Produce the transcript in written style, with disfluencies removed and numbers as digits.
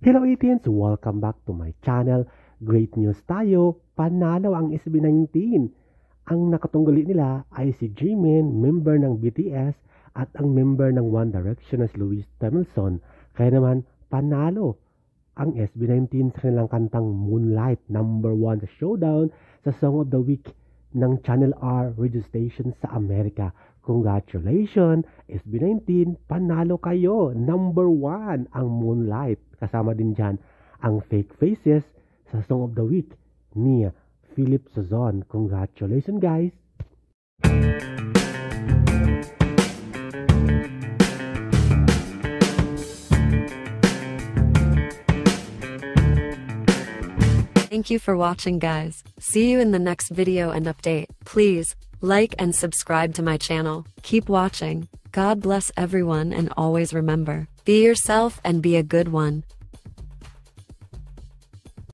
Hello 18s! Welcome back to my channel. Great news tayo, panalo ang SB19. Ang nakatunggali nila ay si Jimin, member ng BTS, at ang member ng One Direction na si Louis Tomlinson. Kaya naman, panalo ang SB19 sa kanilang kantang Moonlight, number 1 sa showdown sa Song of the Week ng Channel R radio station sa Amerika. Congratulations, SB19, panalo kayo. Number 1 ang Moonlight. Kasama din dyan ang Fake Faces sa Song of the Week ni Philip Sazon. Congratulations, guys. Thank you for watching, guys. See you in the next video and update. Please like and subscribe to my channel. Keep watching. God bless everyone, and always remember, be yourself and be a good one.